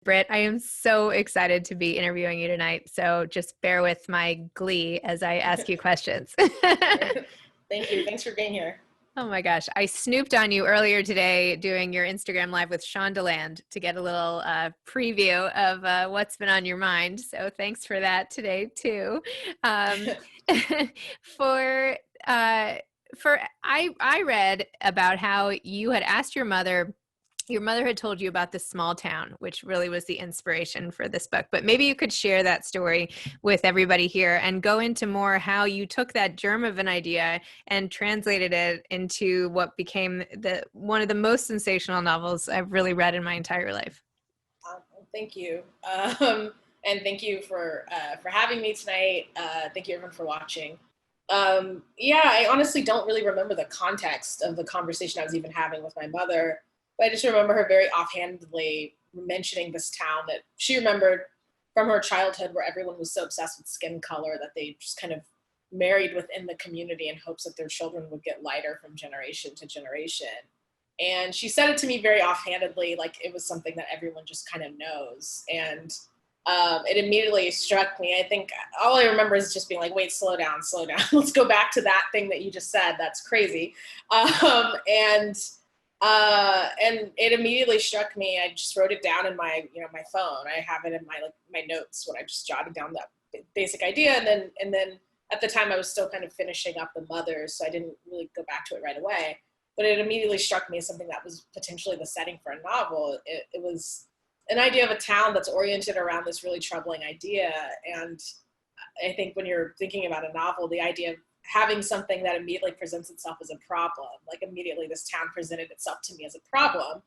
Britt, I am so excited to be interviewing you tonight. So just bear with my glee as I ask you questions. Thank you. Thanks for being here. Oh my gosh. I snooped on you earlier today doing your Instagram live with Shondaland to get a little preview of what's been on your mind. So thanks for that today too. Um, for I read about how you had asked your mother had told you about this small town, which really was the inspiration for this book. But maybe you could share that story with everybody here and go into more how you took that germ of an idea and translated it into what became one of the most sensational novels I've really read in my entire life. Thank you. And thank you for having me tonight. Thank you everyone for watching. Yeah, I honestly don't really remember the context of the conversation I was even having with my mother. But I just remember her very offhandedly mentioning this town that she remembered from her childhood, where everyone was so obsessed with skin color that they just kind of married within the community in hopes that their children would get lighter from generation to generation. And she said it to me very offhandedly, like it was something that everyone just kind of knows. And it immediately struck me. I think all I remember is just being like, wait, slow down, slow down. Let's go back to that thing that you just said. That's crazy. And it immediately struck me. I just wrote it down in my phone. I have it in my notes when I just jotted down that basic idea. And then at the time I was still kind of finishing up the mothers, so I didn't really go back to it right away. But it immediately struck me as something that was potentially the setting for a novel. It was an idea of a town that's oriented around this really troubling idea. And I think when you're thinking about a novel, the idea of having something that immediately presents itself as a problem, like immediately this town presented itself to me as a problem.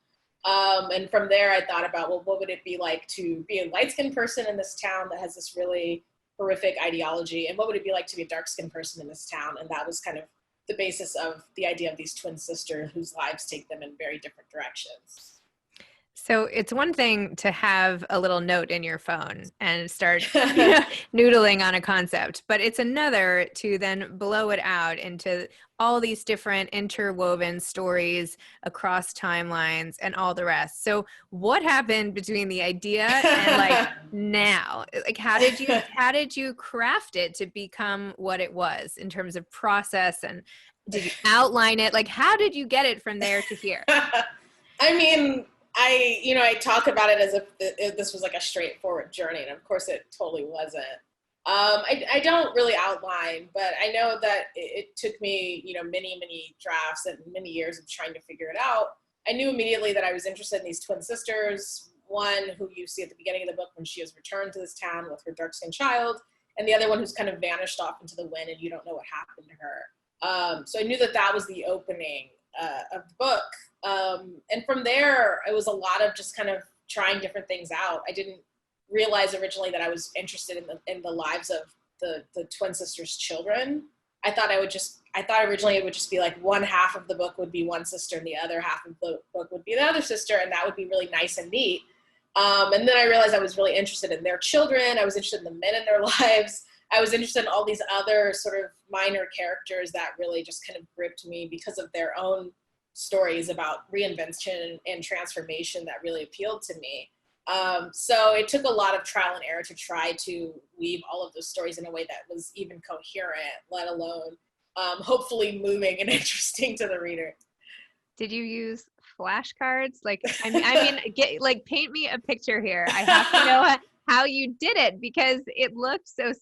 And from there, I thought about, well, what would it be like to be a light-skinned person in this town that has this really horrific ideology? And what would it be like to be a dark-skinned person in this town? And that was kind of the basis of the idea of these twin sisters whose lives take them in very different directions. So it's one thing to have a little note in your phone and start noodling on a concept, but it's another to then blow it out into all these different interwoven stories across timelines and all the rest. So what happened between the idea and like now? Like how did you craft it to become what it was in terms of process, and did you outline it? Like how did you get it from there to here? I mean, I talk about it as if this was like a straightforward journey, and of course it totally wasn't. I don't really outline, but I know that it took me, many drafts and many years of trying to figure it out. I knew immediately that I was interested in these twin sisters, one who you see at the beginning of the book when she has returned to this town with her dark-skinned child, and the other one who's kind of vanished off into the wind and you don't know what happened to her. So I knew that was the opening of the book. And from there, it was a lot of just kind of trying different things out. I didn't realize originally that I was interested in the lives of the twin sisters' children. I thought originally it would just be like one half of the book would be one sister and the other half of the book would be the other sister, and that would be really nice and neat. And then I realized I was really interested in their children. I was interested in the men in their lives. I was interested in all these other sort of minor characters that really just kind of gripped me because of their own stories about reinvention and transformation that really appealed to me. So it took a lot of trial and error to try to weave all of those stories in a way that was even coherent, let alone hopefully moving and interesting to the reader. Did you use flashcards? Like, paint me a picture here. I have to know how you did it, because it looks so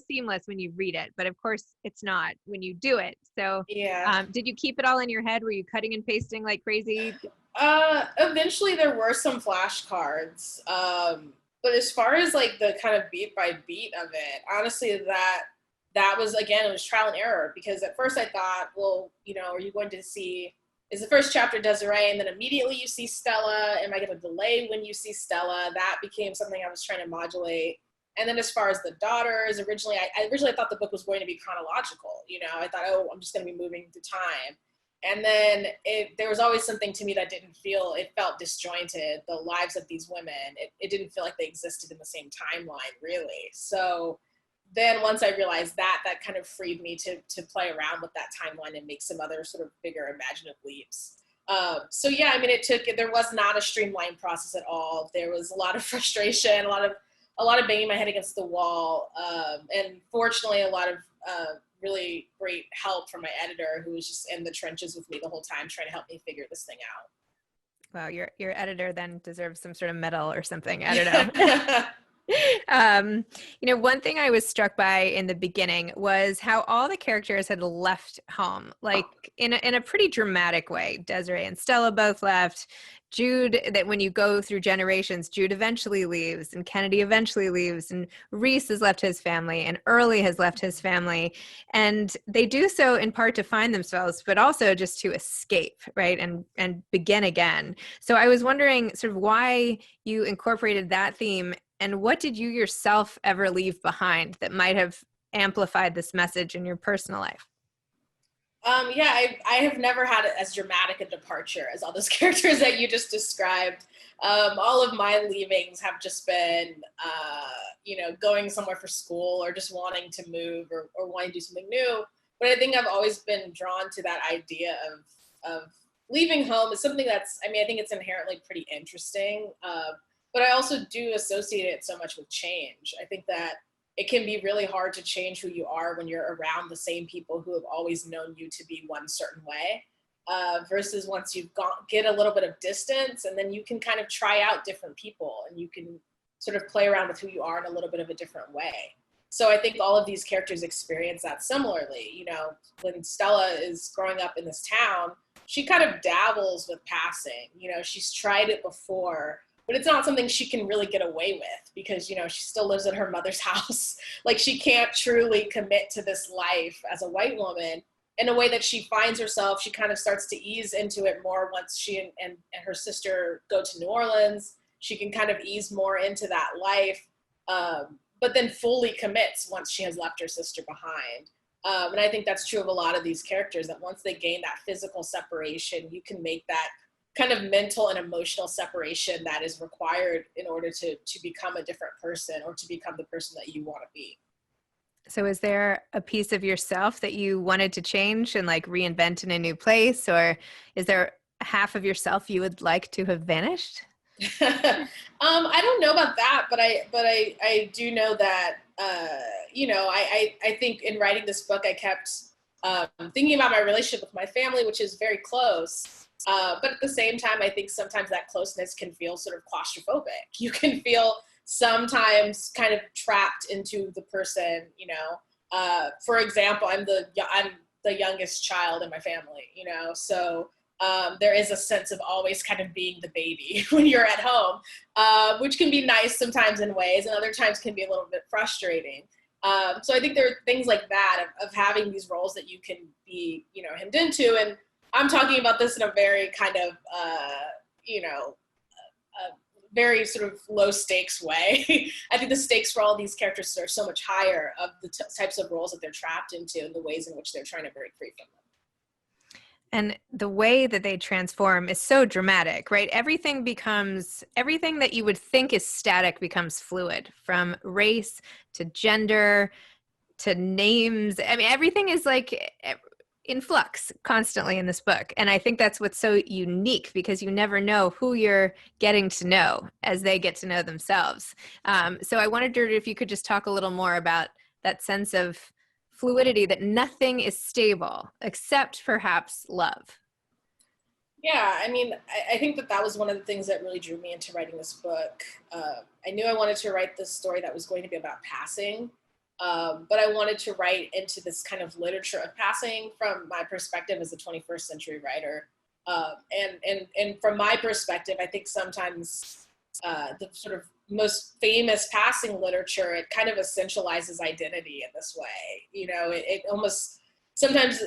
seamless when you read it, but of course it's not when you do it. So yeah. Did you keep it all in your head? Were you cutting and pasting like crazy? Eventually there were some flashcards, but as far as like the kind of beat by beat of it, honestly, that was, again, it was trial and error, because at first I thought, well, are you going to see, is the first chapter Desiree, and then immediately you see Stella? Am I going to delay when you see Stella? That became something I was trying to modulate. And then as far as the daughters, originally I thought the book was going to be chronological. I thought, oh, I'm just going to be moving through time. And then there was always something to me that it felt disjointed. The lives of these women, it didn't feel like they existed in the same timeline, really. So then once I realized that kind of freed me to play around with that timeline and make some other sort of bigger imaginative leaps. So yeah, I mean, there was not a streamlined process at all. There was a lot of frustration, a lot of banging my head against the wall. And fortunately, a lot of really great help from my editor, who was just in the trenches with me the whole time, trying to help me figure this thing out. Wow, your editor then deserves some sort of medal or something. I don't know. Um, one thing I was struck by in the beginning was how all the characters had left home, like in a pretty dramatic way. Desiree and Stella both left. Jude, that when you go through generations, Jude eventually leaves, and Kennedy eventually leaves, and Reese has left his family, and Early has left his family. And they do so in part to find themselves, but also just to escape, right? And begin again. So I was wondering sort of why you incorporated that theme, and what did you yourself ever leave behind that might have amplified this message in your personal life? Yeah, I have never had as dramatic a departure as all those characters that you just described. All of my leavings have just been, going somewhere for school or just wanting to move or wanting to do something new. But I think I've always been drawn to that idea of leaving home is something that's, I think it's inherently pretty interesting. But I also do associate it so much with change. I think that it can be really hard to change who you are when you're around the same people who have always known you to be one certain way, versus once you've get a little bit of distance, and then you can kind of try out different people and you can sort of play around with who you are in a little bit of a different way. So I think all of these characters experience that similarly. When Stella is growing up in this town, she kind of dabbles with passing. She's tried it before, but it's not something she can really get away with because, she still lives at her mother's house. Like, she can't truly commit to this life as a white woman in a way that she finds herself. She kind of starts to ease into it more once she and her sister go to New Orleans. She can kind of ease more into that life, but then fully commits once she has left her sister behind. And I think that's true of a lot of these characters, that once they gain that physical separation, you can make that kind of mental and emotional separation that is required in order to become a different person or to become the person that you want to be. So is there a piece of yourself that you wanted to change and like reinvent in a new place, or is there half of yourself you would like to have vanished? I don't know about that, but I do know that, I think in writing this book, I kept thinking about my relationship with my family, which is very close. But at the same time, I think sometimes that closeness can feel sort of claustrophobic. You can feel sometimes kind of trapped into the person, for example, I'm the youngest child in my family, so there is a sense of always kind of being the baby when you're at home, which can be nice sometimes in ways, and other times can be a little bit frustrating. So I think there are things like that of having these roles that you can be, hemmed into. And I'm talking about this in a very kind of, very sort of low stakes way. I think the stakes for all these characters are so much higher of the types of roles that they're trapped into and the ways in which they're trying to break free from them. And the way that they transform is so dramatic, right? Everything that you would think is static becomes fluid, from race to gender to names. Everything is like in flux constantly in this book. And I think that's what's so unique, because you never know who you're getting to know as they get to know themselves. So I wondered if you could just talk a little more about that sense of fluidity, that nothing is stable except perhaps love. Yeah, I think that was one of the things that really drew me into writing this book. I knew I wanted to write this story that was going to be about passing, but I wanted to write into this kind of literature of passing from my perspective as a 21st century writer. And from my perspective, I think sometimes the sort of most famous passing literature, it kind of essentializes identity in this way. It almost, sometimes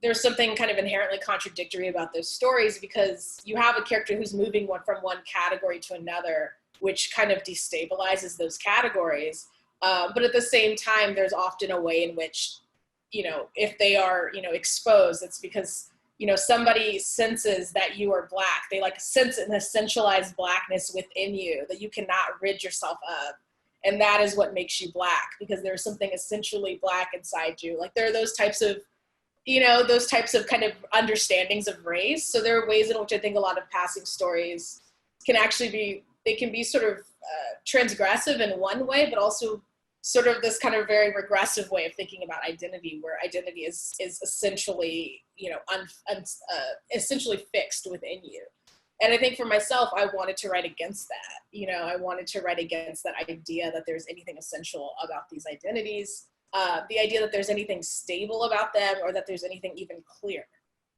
there's something kind of inherently contradictory about those stories, because you have a character who's moving from one category to another, which kind of destabilizes those categories. But at the same time, there's often a way in which, if they are, exposed, it's because, somebody senses that you are Black. They sense an essentialized Blackness within you that you cannot rid yourself of. And that is what makes you Black, because there's something essentially Black inside you. Like, there are those types of, those types of kind of understandings of race. So there are ways in which I think a lot of passing stories can actually be, they can be sort of transgressive in one way, but also sort of this kind of very regressive way of thinking about identity, where identity is essentially, essentially fixed within you. And I think for myself, I wanted to write against that. I wanted to write against that idea that there's anything essential about these identities, the idea that there's anything stable about them, or that there's anything even clear.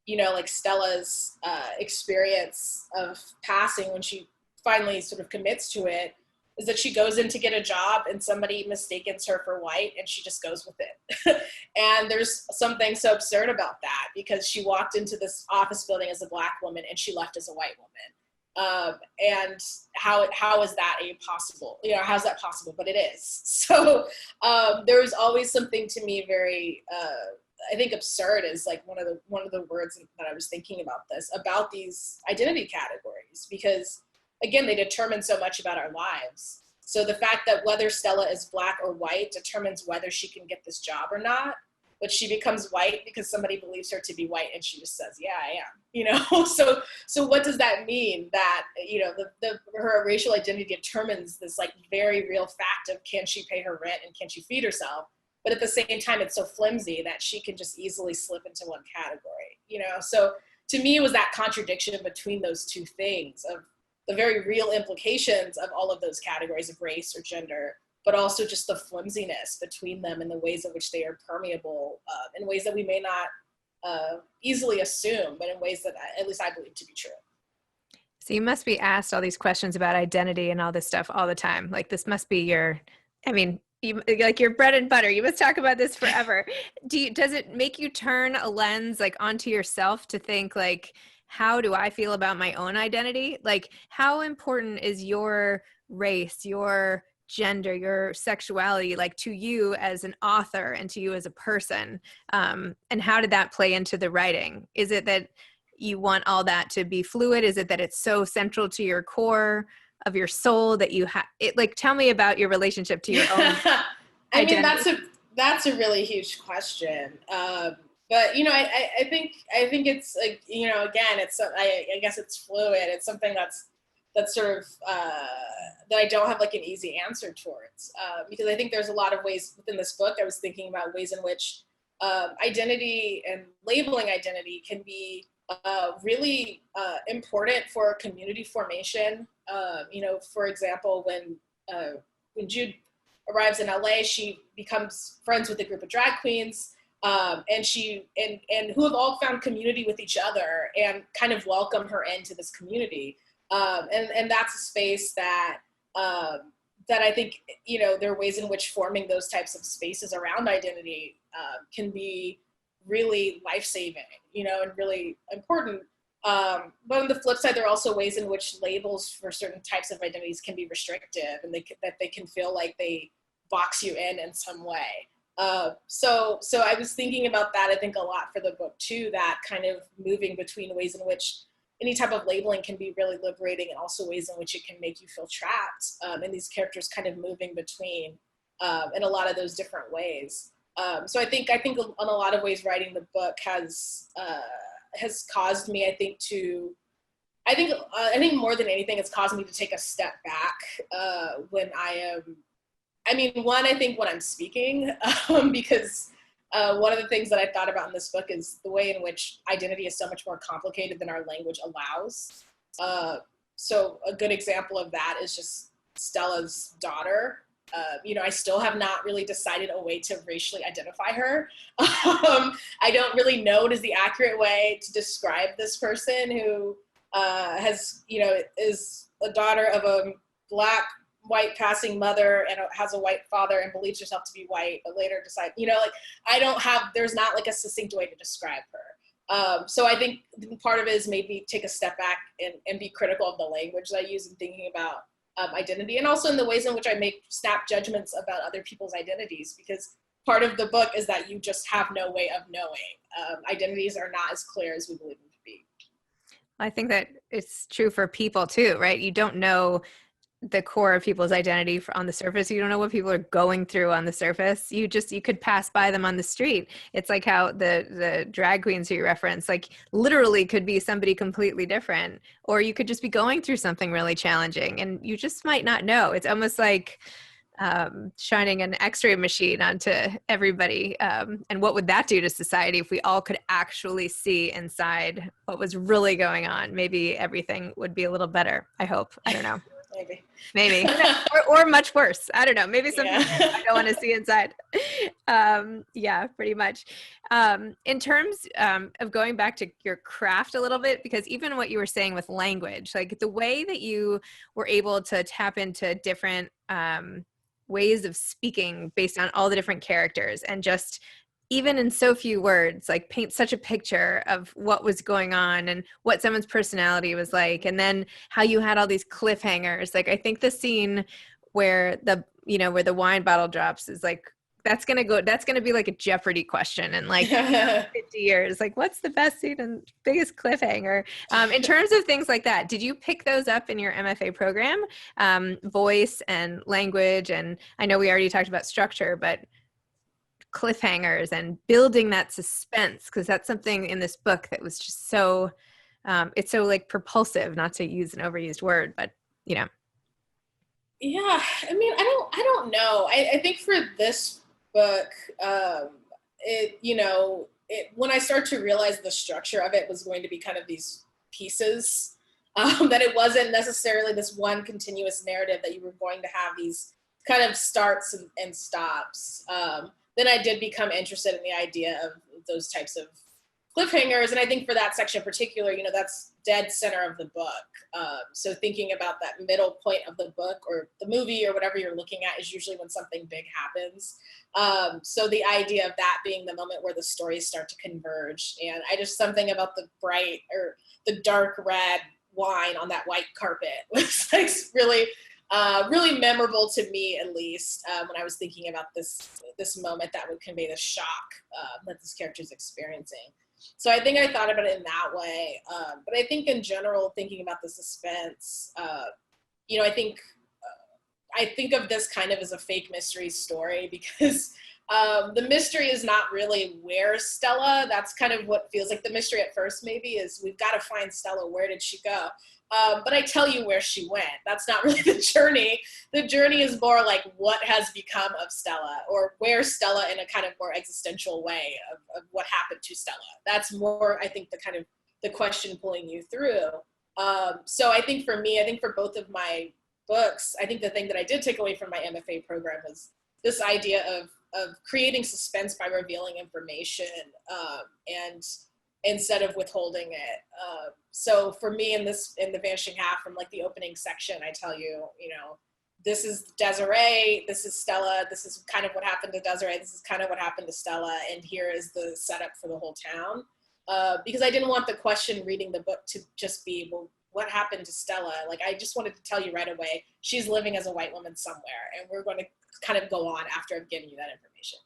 Like Stella's experience of passing when she finally sort of commits to it, is that she goes in to get a job and somebody mistakes her for white and she just goes with it. And there's something so absurd about that, because she walked into this office building as a Black woman and she left as a white woman. And how is that possible? How's that possible? But it is. So there's always something to me very, I think absurd is like one of the words that I was thinking about these identity categories, because again, they determine so much about our lives. So the fact that whether Stella is Black or white determines whether she can get this job or not, but she becomes white because somebody believes her to be white and she just says, yeah, I am, So what does that mean? That, her racial identity determines this like very real fact of, can she pay her rent and can she feed herself? But at the same time, it's so flimsy that she can just easily slip into one category, So to me, it was that contradiction between those two things of the very real implications of all of those categories of race or gender, but also just the flimsiness between them and the ways in which they are permeable in ways that we may not easily assume, but in ways that at least I believe to be true. So you must be asked all these questions about identity and all this stuff all the time. Like this must be like your bread and butter. You must talk about this forever. Does it make you turn a lens like onto yourself to think like, how do I feel about my own identity? Like, how important is your race, your gender, your sexuality, like to you as an author and to you as a person? And how did that play into the writing? Is it that you want all that to be fluid? Is it that it's so central to your core of your soul that you have it? Like, tell me about your relationship to your own identity. I mean, that's a really huge question. But I think it's like, again, it's I guess it's fluid. It's something that's sort of that I don't have like an easy answer towards, because I think there's a lot of ways within this book. I was thinking about ways in which identity and labeling identity can be really important for community formation. For example, when Jude arrives in LA, she becomes friends with a group of drag queens. And who have all found community with each other and kind of welcome her into this community. And that's a space that I think, there are ways in which forming those types of spaces around identity can be really life-saving, and really important. But on the flip side, there are also ways in which labels for certain types of identities can be restrictive, and that they can feel like they box you in some way. So I was thinking about that, I think, a lot for the book too, that kind of moving between ways in which any type of labeling can be really liberating, and also ways in which it can make you feel trapped, and these characters kind of moving between in a lot of those different ways. So I think in a lot of ways writing the book has caused me, I think more than anything, it's caused me to take a step back when I am, I think when I'm speaking, because one of the things that I thought about in this book is the way in which identity is so much more complicated than our language allows. So a good example of that is just Stella's daughter. I still have not really decided a way to racially identify her. I don't really know what is the accurate way to describe this person who is a daughter of a Black white passing mother and has a white father and believes herself to be white, but later decide, there's not like a succinct way to describe her. So I think part of it is maybe take a step back and be critical of the language that I use in thinking about identity, and also in the ways in which I make snap judgments about other people's identities, because part of the book is that you just have no way of knowing. Identities are not as clear as we believe them to be. I think that it's true for people too, right? You don't know the core of people's identity on the surface. You don't know what people are going through on the surface. You could pass by them on the street. It's like how the drag queens who you reference, like literally could be somebody completely different, or you could just be going through something really challenging and you just might not know. It's almost like shining an x-ray machine onto everybody. And what would that do to society if we all could actually see inside what was really going on? Maybe everything would be a little better. I hope. I don't know. Maybe. or much worse. I don't know. Maybe something I don't want to see inside. Yeah, pretty much. In terms of going back to your craft a little bit, because even what you were saying with language, like the way that you were able to tap into different ways of speaking based on all the different characters and just even in so few words, like paint such a picture of what was going on and what someone's personality was like. And then how you had all these cliffhangers. Like, I think the scene where where the wine bottle drops is like, that's going to be like a Jeopardy question in like 50 years. Like, what's the best scene and biggest cliffhanger? In terms of things like that, did you pick those up in your MFA program? Voice and language. And I know we already talked about structure, but cliffhangers and building that suspense, because that's something in this book that was just so it's so like propulsive, not to use an overused word, but yeah, I mean, I don't know. I think for this book, when I start to realize the structure of it was going to be kind of these pieces, that it wasn't necessarily this one continuous narrative, that you were going to have these kind of starts and stops, then I did become interested in the idea of those types of cliffhangers. And I think for that section in particular, that's dead center of the book. So thinking about that middle point of the book or the movie or whatever you're looking at is usually when something big happens. So the idea of that being the moment where the stories start to converge. And something about the bright or the dark red wine on that white carpet was like really memorable to me, at least, when I was thinking about this moment that would convey the shock that this character is experiencing. So I think I thought about it in that way. But I think in general, thinking about the suspense, I think of this kind of as a fake mystery story, because the mystery is not really where's Stella. That's kind of what feels like the mystery at first, maybe, is we've got to find Stella. Where did she go? But I tell you where she went. That's not really the journey. The journey is more like what has become of Stella, or where's Stella in a kind of more existential way of what happened to Stella. That's more, I think, the question pulling you through. So I think for me, for both of my books, I think the thing that I did take away from my MFA program was this idea of creating suspense by revealing information, and instead of withholding it. So for me in the Vanishing Half, from like the opening section, I tell you, this is Desiree, this is Stella, this is kind of what happened to Desiree, this is kind of what happened to Stella, and here is the setup for the whole town. Because I didn't want the question reading the book to just be, well, what happened to Stella? Like, I just wanted to tell you right away, she's living as a white woman somewhere, and we're going to kind of go on after I've given you that information.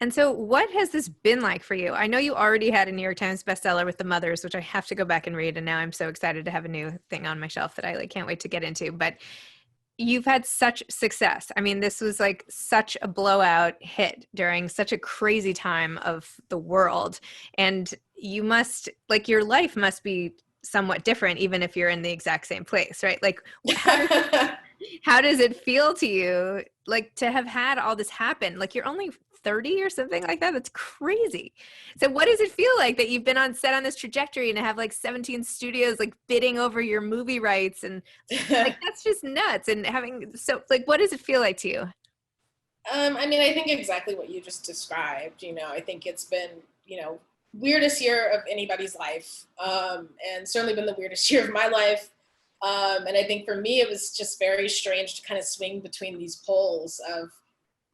And so what has this been like for you? I know you already had a New York Times bestseller with The Mothers, which I have to go back and read. And now I'm so excited to have a new thing on my shelf that I can't wait to get into. But you've had such success. I mean, this was like such a blowout hit during such a crazy time of the world. And you must, like, your life must be somewhat different, even if you're in the exact same place, right? Like, how does it feel to you, like, to have had all this happen? Like, you're only 30 or something like that. That's crazy. So what does it feel like that you've been on set on this trajectory and have like 17 studios like bidding over your movie rights, and like that's just nuts? And what does it feel like to you? I mean, I think exactly what you just described. I think it's been, weirdest year of anybody's life, and certainly been the weirdest year of my life. And I think for me, it was just very strange to kind of swing between these poles of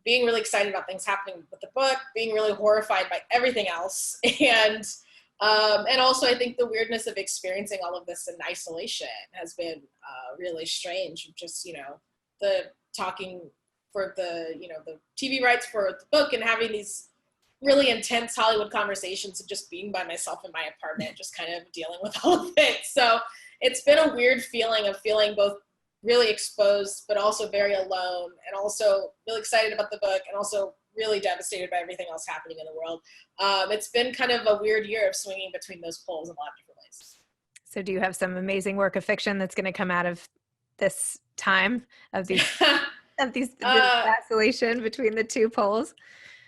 being really excited about things happening with the book, being really horrified by everything else. And also I think the weirdness of experiencing all of this in isolation has been really strange. Just, the talking for the TV rights for the book and having these really intense Hollywood conversations and just being by myself in my apartment, just kind of dealing with all of it. So it's been a weird feeling of feeling both really exposed, but also very alone, and also really excited about the book, and also really devastated by everything else happening in the world. It's been kind of a weird year of swinging between those poles in a lot of different ways. So do you have some amazing work of fiction that's going to come out of this time of these this vacillation between the two poles?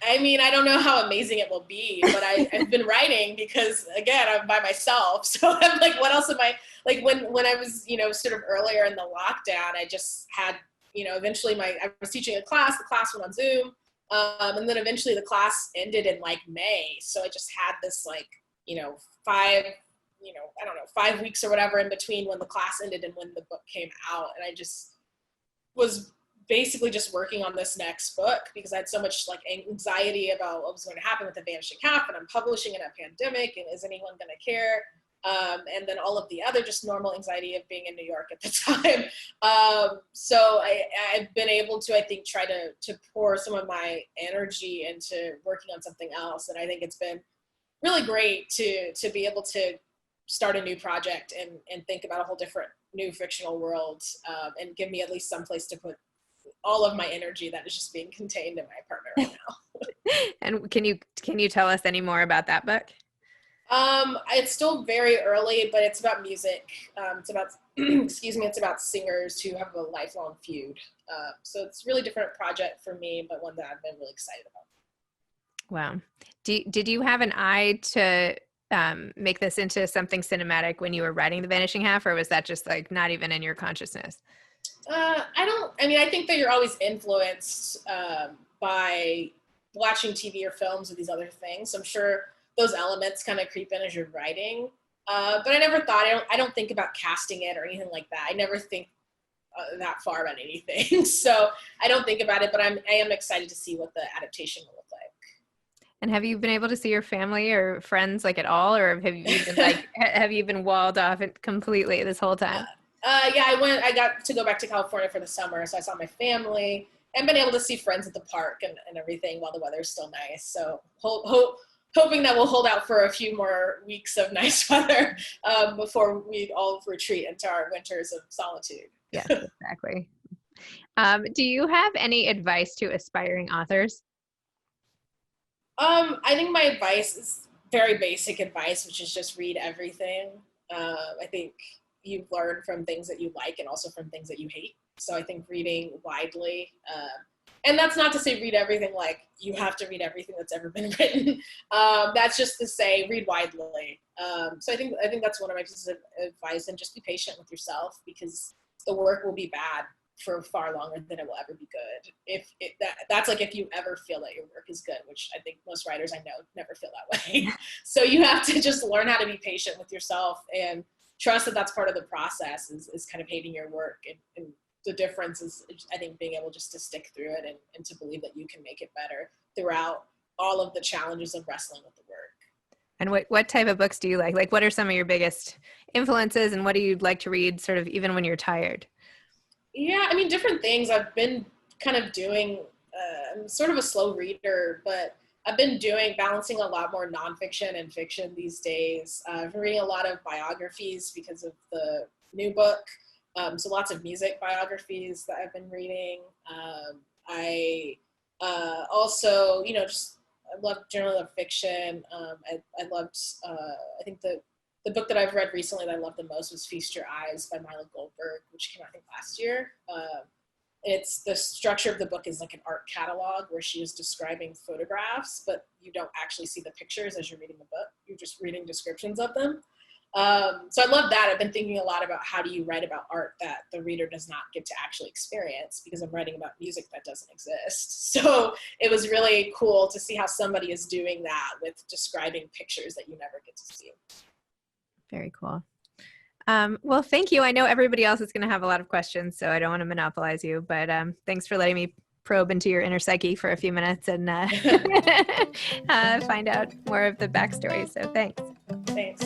I mean, I don't know how amazing it will be, but I've been writing because, again, I'm by myself. So I'm like, what else am I, like when I was, sort of earlier in the lockdown, I just had, eventually I was teaching a class, the class went on Zoom. And then eventually the class ended in like May. So I just had this like, 5 weeks or whatever in between when the class ended and when the book came out. And I just was basically just working on this next book because I had so much like anxiety about what was going to happen with the Vanishing Half, and I'm publishing in a pandemic, and is anyone going to care? And then all of the other just normal anxiety of being in New York at the time. So I've been able to, I think, try to pour some of my energy into working on something else. And I think it's been really great to be able to start a new project and think about a whole different new fictional world, and give me at least some place to put all of my energy that is just being contained in my apartment right now. And can you tell us any more about that book? It's still very early, but it's about music. It's about, it's about singers who have a lifelong feud. So it's a really different project for me, but one that I've been really excited about. Wow. Did you have an eye to make this into something cinematic when you were writing The Vanishing Half, or was that just like not even in your consciousness? I think that you're always influenced by watching TV or films or these other things. So I'm sure those elements kind of creep in as you're writing. But I never thought, I don't think about casting it or anything like that. I never think that far about anything. So I don't think about it, but I am excited to see what the adaptation will look like. And have you been able to see your family or friends like at all, or have you been like have you been walled off completely this whole time? Yeah, I got to go back to California for the summer, so I saw my family and been able to see friends at the park and everything while the weather's still nice. So hoping that we'll hold out for a few more weeks of nice weather before we all retreat into our winters of solitude. Yes, exactly. Do you have any advice to aspiring authors? I think my advice is very basic advice, which is just read everything. I think you learn from things that you like and also from things that you hate. So I think reading widely, and that's not to say read everything like you have to read everything that's ever been written. That's just to say read widely. So I think that's one of my pieces of advice, and just be patient with yourself because the work will be bad for far longer than it will ever be good. That's like if you ever feel that your work is good, which I think most writers I know never feel that way. So you have to just learn how to be patient with yourself and trust that that's part of the process is kind of hating your work. And the difference is, I think, being able just to stick through it and to believe that you can make it better throughout all of the challenges of wrestling with the work. And what type of books do you like? Like, what are some of your biggest influences, and what do you like to read sort of even when you're tired? Yeah, I mean, different things. I've been kind of doing, I'm sort of a slow reader, but I've been balancing a lot more nonfiction and fiction these days. I've been reading a lot of biographies because of the new book. So lots of music biographies that I've been reading. I also, I generally love fiction. I loved, I think the book that I've read recently that I loved the most was Feast Your Eyes by Mila Goldberg, which came out, I think, last year. It's the structure of the book is like an art catalog where she is describing photographs, but you don't actually see the pictures as you're reading the book. You're just reading descriptions of them. So I love that. I've been thinking a lot about how do you write about art that the reader does not get to actually experience, because I'm writing about music that doesn't exist. So it was really cool to see how somebody is doing that with describing pictures that you never get to see. Very cool. Well, thank you. I know everybody else is going to have a lot of questions, so I don't want to monopolize you, but thanks for letting me probe into your inner psyche for a few minutes and find out more of the backstory. So thanks. Thanks.